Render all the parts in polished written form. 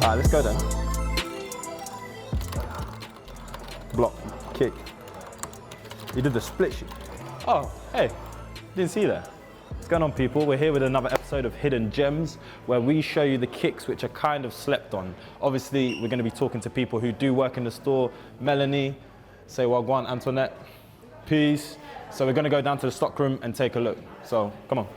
Alright, let's go then. Block, kick. You did the split shoot. Oh, hey, didn't see that. What's going on, people? We're here with another episode of Hidden Gems, where we show you the kicks which are kind of slept on. Obviously, we're going to be talking to people who do work in the store. Melanie, say wagwan, Antoinette, peace. So we're going to go down to the stockroom and take a look. So, come on.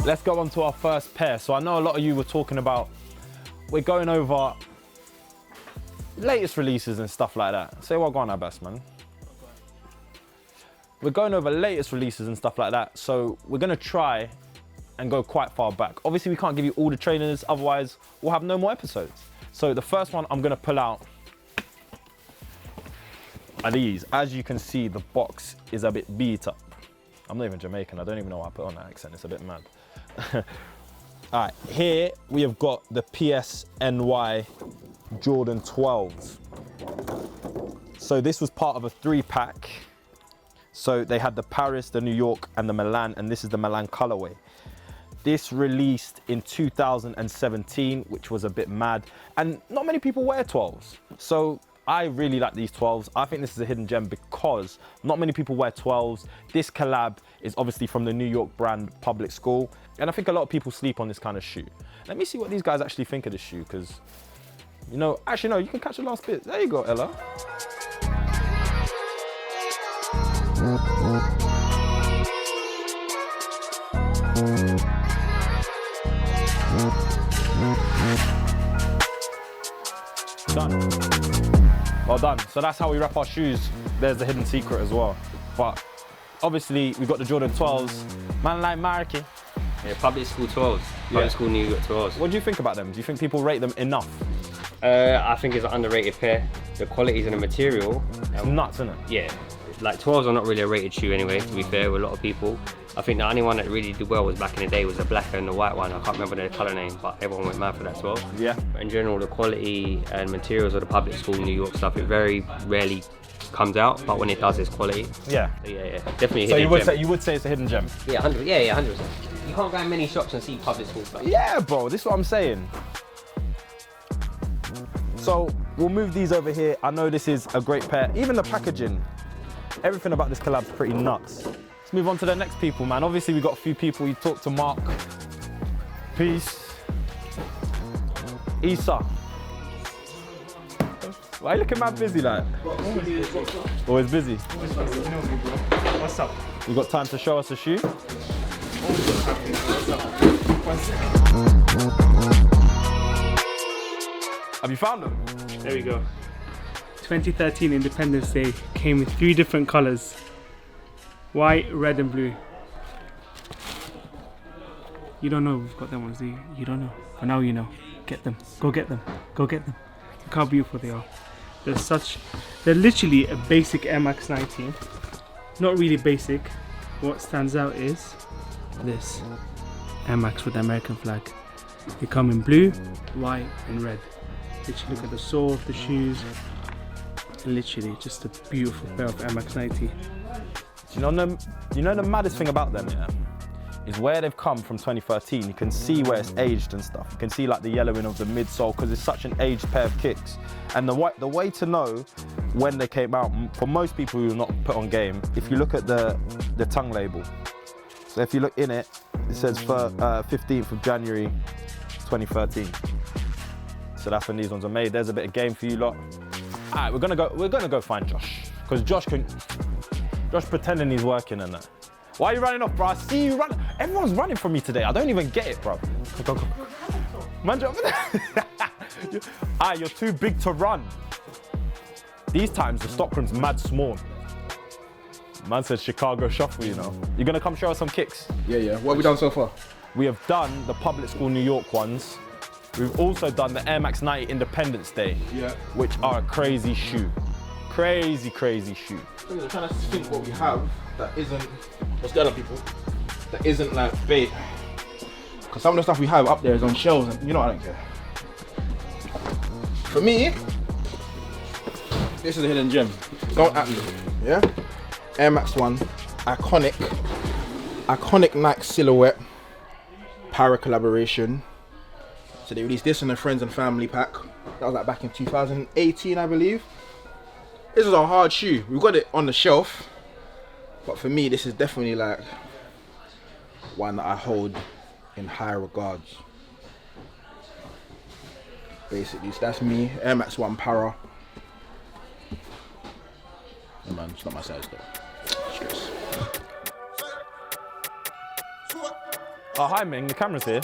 Let's go on to our first pair. So I know a lot of you were talking about, we're going over latest releases and stuff like that. Say what going on, best man. We're going over latest releases and stuff like that. So we're gonna try and go quite far back. Obviously we can't give you all the trainers, otherwise we'll have no more episodes. So the first one I'm gonna pull out are these. As you can see, the box is a bit beat up. I'm not even Jamaican, I don't even know why I put on that accent, it's a bit mad. All right, here we have got the PSNY Jordan 12s. So this was part of a 3-pack. So they had the Paris, the New York, and the Milan, and this is the Milan colorway. This released in 2017, which was a bit mad, and not many people wear 12s. So I really like these 12s. I think this is a hidden gem because not many people wear 12s. This collab is obviously from the New York brand Public School. And I think a lot of people sleep on this kind of shoe. Let me see what these guys actually think of this shoe, because, you know, actually no, you can catch the last bit. There you go, Ella. Done. Well done. So that's how we wrap our shoes. There's the hidden secret as well. But obviously we've got the Jordan 12s. Man like Marky. Yeah, public school 12s. Public school New York 12s. What do you think about them? Do you think people rate them enough? I think it's an underrated pair. The qualities and the material. It's nuts, isn't it? Yeah. Like 12s are not really a rated shoe anyway, to be fair with a lot of people. I think the only one that really did well was back in the day was the black and the white one. I can't remember the colour name, but everyone went mad for that 12. Yeah. But in general, the quality and materials of the public school New York stuff, it very rarely comes out, but when it does, it's quality. Yeah. So yeah, definitely a so hidden gem. you would say it's a hidden gem? Yeah, 100%. Yeah, 100%. You can't go in many shops and see public school stuff. Yeah, bro, this is what I'm saying. So we'll move these over here. I know this is a great pair. Even the packaging, everything about this collab's pretty nuts. Let's move on to the next people, man. Obviously, we've got a few people. You talked to Mark. Peace. Issa. Why are you looking mad busy, like? Always busy. What's up? You got time to show us a shoe? Have you found them? There we go. 2013 Independence Day came with 3 different colors. White, red and blue. You don't know we've got them ones, do you? You don't know. But now you know. Get them. Go get them. Go get them. Look how beautiful they are. They're literally a basic Air Max 19. Not really basic. What stands out is this. Air Max with the American flag. They come in blue, white and red. Literally look at the sole of the shoes. Literally just a beautiful pair of Air Max 90. You know the maddest thing about them, yeah, is where they've come from 2013. You can see where it's aged and stuff. You can see like the yellowing of the midsole because it's such an aged pair of kicks. And the way to know when they came out, for most people who are not put on game, if you look at the tongue label. So if you look in it, it says for 15th of January 2013. So that's when these ones are made. There's a bit of game for you lot. All right, we're gonna go find Josh, because Josh pretending he's working and that. Why are you running off, bro? I see you run. Everyone's running from me today. I don't even get it, bro. Go. Man, over there. You're too big to run. These times, the stockroom's mad small. Man said Chicago shuffle, you know. You're gonna come show us some kicks? Yeah. What have we done so far? We have done the Public School New York ones. We've also done the Air Max 90 Independence Day, which are a crazy shoe. Crazy shoe. I'm trying to think what we have that isn't, what's going on, people? That isn't like bait. Because some of the stuff we have up there is on shelves and you know I don't care. For me, this is a hidden gem. Don't at me, yeah? Air Max 1, iconic Nike silhouette, PARRA collaboration. So they released this in a friends and family pack. That was like back in 2018, I believe. This is a hard shoe. We've got it on the shelf, but for me, this is definitely like one that I hold in high regards. Basically, so that's me, Air Max 1 PARRA. Oh man, it's not my size though. Stress. Oh, hi Ming, the camera's here.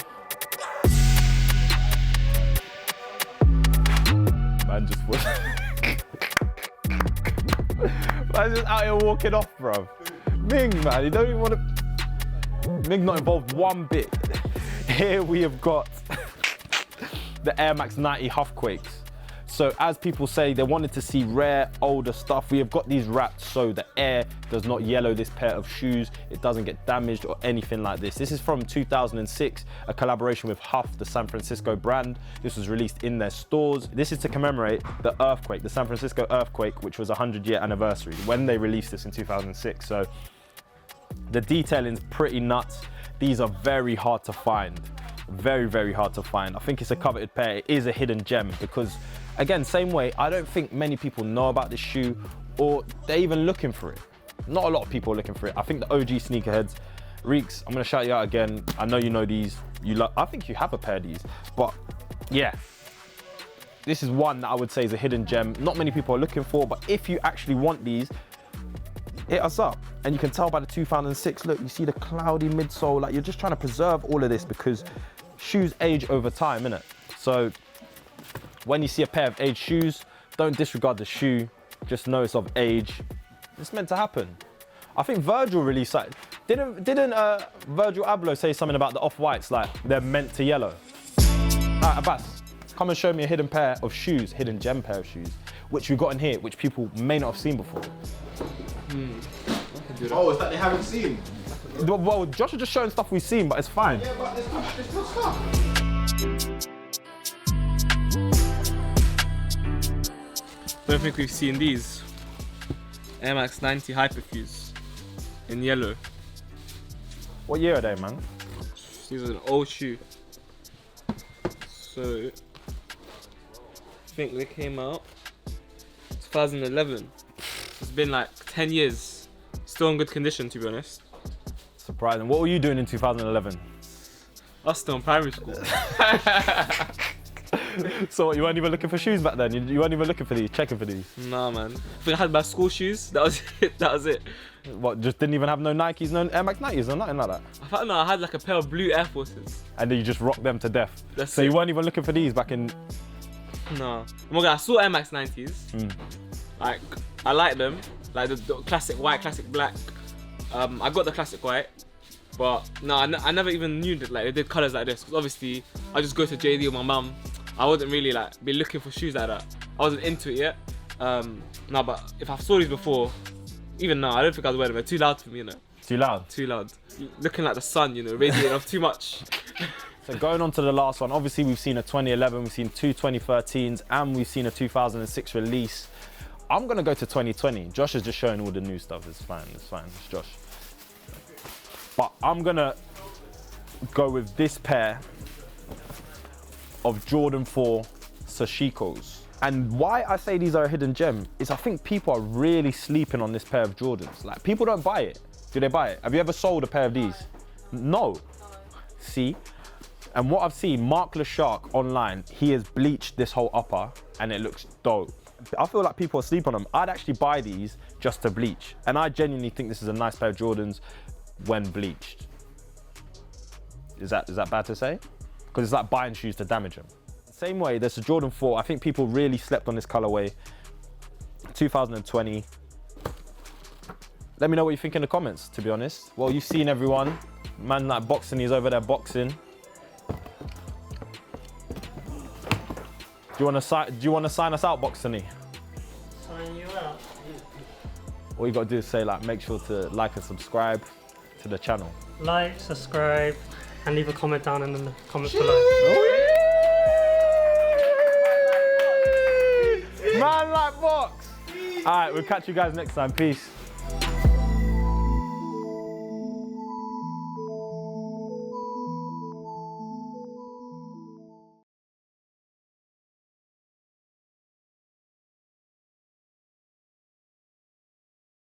Man just was. Man's just out here walking off, bruv. Ming, man, you don't even want to. Ming not involved one bit. Here we have got the Air Max 90 HUFQUAKEs. So as people say, they wanted to see rare, older stuff. We have got these wrapped so the air does not yellow this pair of shoes. It doesn't get damaged or anything like this. This is from 2006, a collaboration with HUF, the San Francisco brand. This was released in their stores. This is to commemorate the earthquake, the San Francisco earthquake, which was a 100-year anniversary when they released this in 2006. So the detailing's pretty nuts. These are very hard to find. Very, very hard to find. I think it's a coveted pair. It is a hidden gem because, again, same way, I don't think many people know about this shoe or they're even looking for it. Not a lot of people are looking for it. I think the OG sneakerheads, Reeks, I'm gonna shout you out again. I know you know these. I think you have a pair of these, but yeah. This is one that I would say is a hidden gem. Not many people are looking for, but if you actually want these, hit us up. And you can tell by the 2006, look, you see the cloudy midsole, like you're just trying to preserve all of this because shoes age over time, innit? So when you see a pair of aged shoes, don't disregard the shoe, just know it's of age. It's meant to happen. I think Virgil released like, didn't Virgil Abloh say something about the off-whites, like they're meant to yellow? Alright, Abbas, come and show me a hidden pair of shoes, hidden gem pair of shoes, which we've got in here, which people may not have seen before. Oh, is that they haven't seen? Well, Josh is just showing stuff we've seen, but it's fine. Yeah, but there's still stuff. Don't think we've seen these. Air Max 90 HYPERFUSE in yellow. What year are they, man? These are an old shoe. So, I think they came out 2011. It's been like 10 years. Still in good condition, to be honest. Surprising. What were you doing in 2011? I was still in primary school. So what, you weren't even looking for shoes back then? You weren't even looking for these, checking for these? Nah, man. I think I had my school shoes. That was it. That was it. What, just didn't even have no Nikes, no Air Max 90s or nothing like that? I had like a pair of blue Air Forces. And then you just rocked them to death. That's so it. you weren't even looking for these back in... No. I saw Air Max 90s. Like, I like them. Like the classic white, classic black. I got the classic white. But no, I never even knew that like they did colours like this. Because obviously, I just go to JD with my mum. I wasn't really like be looking for shoes like that. I wasn't into it yet. No, but if I saw these before, even now, I don't think I'd wear them. They're too loud for me, you know. Too loud? Too loud. Looking like the sun, you know, radiating off too much. So going on to the last one, obviously we've seen a 2011, we've seen two 2013s, and we've seen a 2006 release. I'm gonna go to 2020. Josh is just showing all the new stuff. It's fine, it's Josh. But I'm gonna go with this pair of Jordan 4 Sashikos. And why I say these are a hidden gem is I think people are really sleeping on this pair of Jordans. Like, people don't buy it. Do they buy it? Have you ever sold a pair of these? No. See? And what I've seen, Mark LeShark online, he has bleached this whole upper and it looks dope. I feel like people are sleeping on them. I'd actually buy these just to bleach. And I genuinely think this is a nice pair of Jordans when bleached. Is that bad to say? Because it's like buying shoes to damage them. Same way, there's a Jordan 4. I think people really slept on this colorway. 2020. Let me know what you think in the comments, to be honest. Well, you've seen everyone. Man like boxing, he's over there boxing. Do you want to sign us out, Boxony? Sign you out. All you got to do is say, like, make sure to like and subscribe to the channel. Like, subscribe, and leave a comment down in the comments below. Oh, yeah. Man like box. All right, we'll catch you guys next time. Peace.